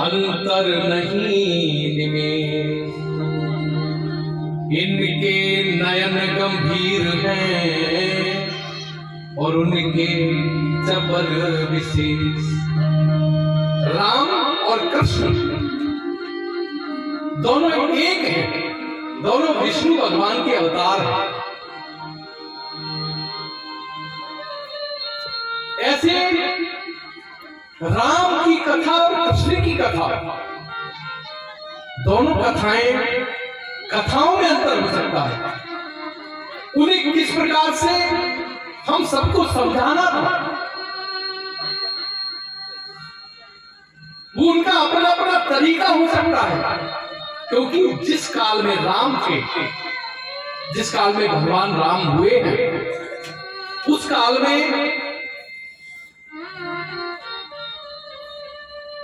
अंतर नहीं निमेष। इनके नयन गंभीर हैं और उनके जबर विशेष। राम और कृष्ण दोनों एक हैं, दोनों विष्णु भगवान के अवतार हैं। ऐसे राम की कथा और कृष्ण की कथा, दोनों कथाएं कथाओं में अंतर हो सकता है। उन्हें किस प्रकार से हम सबको समझाना था, वो उनका अपना अपना तरीका हो सकता है। क्योंकि जिस काल में राम थे, जिस काल में भगवान राम हुए हैं, उस काल में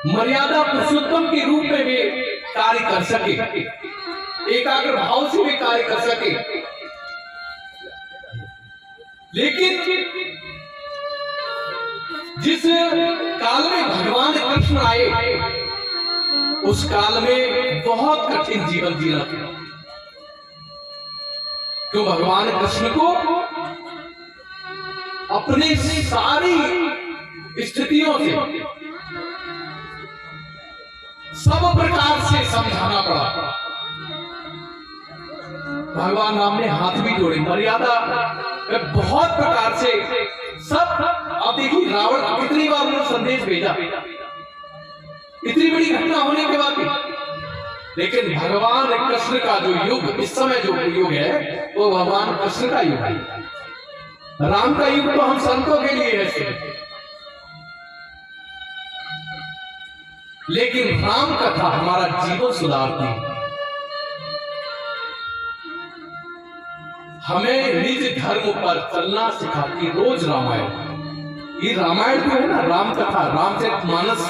मर्यादा पुरुषोत्तम के रूप में वे कार्य कर सके, एकाग्र भाव से वे कार्य कर सके। लेकिन जिस काल में भगवान कृष्ण आए, उस काल में बहुत कठिन जीवन जीना था। क्यों? भगवान कृष्ण को अपनी सारी स्थितियों से, सब प्रकार से समझाना पड़ा। भगवान राम ने हाथ भी जोड़े, मर्यादा बहुत प्रकार से सब। अब देखिए रावण कितनी बार उन्होंने संदेश भेजा, इतनी बड़ी घटना होने के बाद भी। लेकिन भगवान कृष्ण का जो युग, इस समय जो युग है, वो भगवान कृष्ण का युग है। राम का युग तो हम संतों के लिए है, लेकिन राम कथा हमारा जीवन सुधारती है। हमें निज धर्म पर चलना सिखाती रोज रामायण। ये रामायण जो है ना, राम कथा, रामचरितमानस,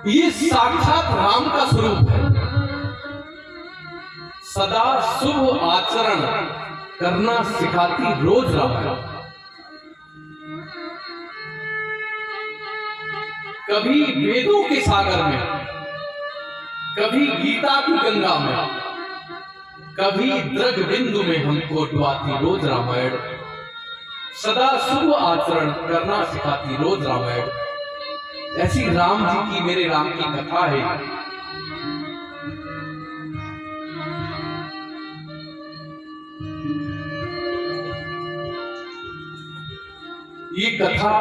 ये साक्षात राम का स्वरूप है। सदा शुभ आचरण करना सिखाती रोज रामायण। कभी वेदों के सागर में, कभी गीता की गंगा में, कभी द्रग बिंदु में हमको डुबाती रोज रामायण। सदा शुभ आचरण करना सिखाती रोज रामायण। ऐसी राम जी की, मेरे राम की कथा है। ये कथा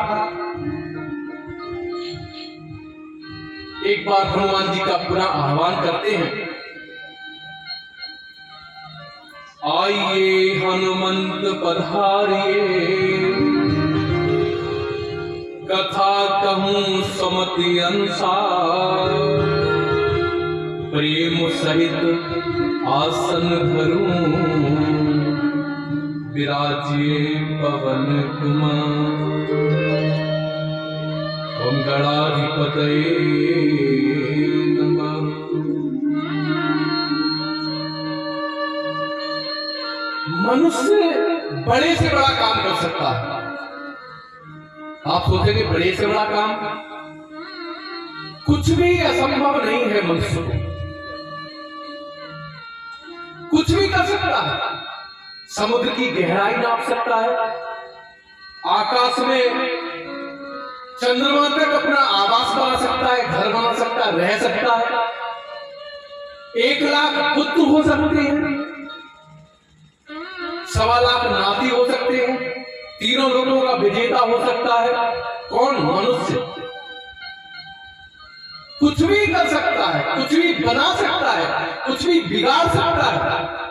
एक बार हनुमान जी का पूरा आह्वान करते हैं। आइए हनुमंत पधारिए, कथा कहूं सुमति अनुसार। प्रेम सहित आसन धरूं, विराजिए पवन कुमार। ओम गणाधिपतये नमः। मनुष्य बड़े से बड़ा काम कर सकता है। आप सोचेंगे बड़े से बड़ा काम, कुछ भी असंभव नहीं है। मनुष्य को कुछ भी कर सकता है। समुद्र की गहराई नाप सकता है, आकाश में चंद्रमा तक अपना आवास बना सकता है, घर बना सकता है, रह सकता है। 1 लाख पुत्र हो सकते हैं, 1.25 लाख नाती हो सकते हैं, 3 लोगों का विजेता हो सकता है। कौन? मनुष्य। कुछ भी कर सकता है, कुछ भी बना सकता है, कुछ भी बिगाड़ सकता है।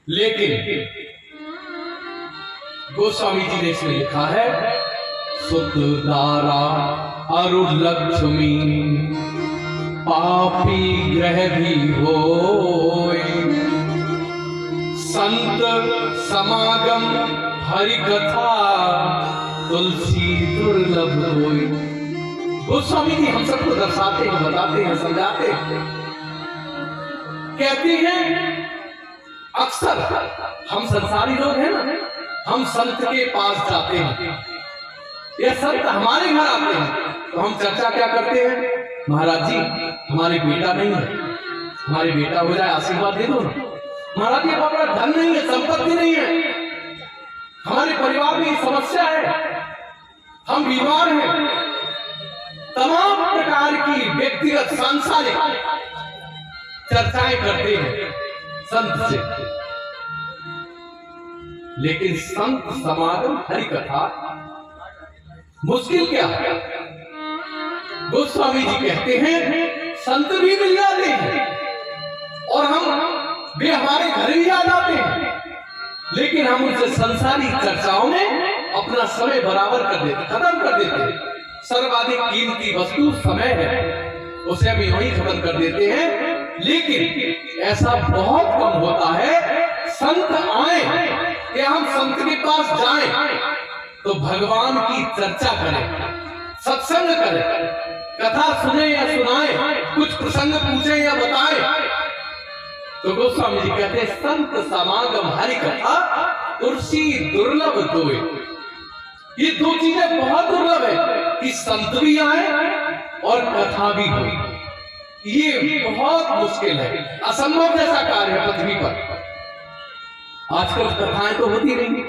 लेकिन गोस्वामी जी ने इसमें लिखा है, सुत दारा अरु लक्ष्मी पापी ग्रह भी होय। संत समागम हरि कथा तुलसी दुर्लभ होय। गोस्वामी जी हम सबको दर्शाते हैं, बताते हैं, समझाते हैं। कहते हैं अक्सर हम संसारी लोग हैं ना, हम संत के पास जाते हैं या संत हमारे घर आते हैं तो हम चर्चा क्या करते हैं, महाराज जी हमारे बेटा नहीं है, हमारे बेटा हो जाए आशीर्वाद दे दो ना। महाराज जी अपना धन नहीं है, संपत्ति नहीं है, हमारे परिवार में समस्या है, हम बीमार हैं। तमाम प्रकार की व्यक्तिगत सांसारिक चर्चाएं करते हैं संत से। लेकिन संत समागम हरि कथा मुश्किल क्या है? गोस्वामी जी कहते हैं संत भी मिल जाते हैं और वे हमारे घर भी आ जाते हैं, लेकिन हम उनसे संसारी चर्चाओं में अपना समय बराबर कर देते, खत्म कर देते हैं। सर्वाधिक कीमती वस्तु समय है, उसे हम यहीं खत्म कर देते हैं। लेकिन ऐसा बहुत कम होता है संत आए कि हम संत के पास जाएं तो भगवान की चर्चा करें, सत्संग करें, कथा सुने या सुनाए, कुछ प्रसंग पूछे या बताए। तो गोस्वामी जी कहते हैं संत समागम हरि कथा तुलसी दुर्लभ दोए। ये दो चीजें बहुत दुर्लभ है कि संत भी आए और कथा भी हो। ये बहुत मुश्किल है, असंभव जैसा कार्य है पृथ्वी पर। आजकल कथाएं तो होती नहीं,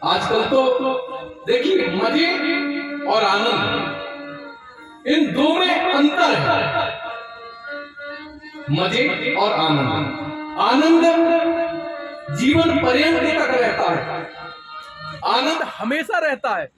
आजकल तो देखिए मजे और आनंद, इन दो में अंतर है। मजे और आनंद, आनंद जीवन पर्यंत तक रहता है, आनंद हमेशा रहता है।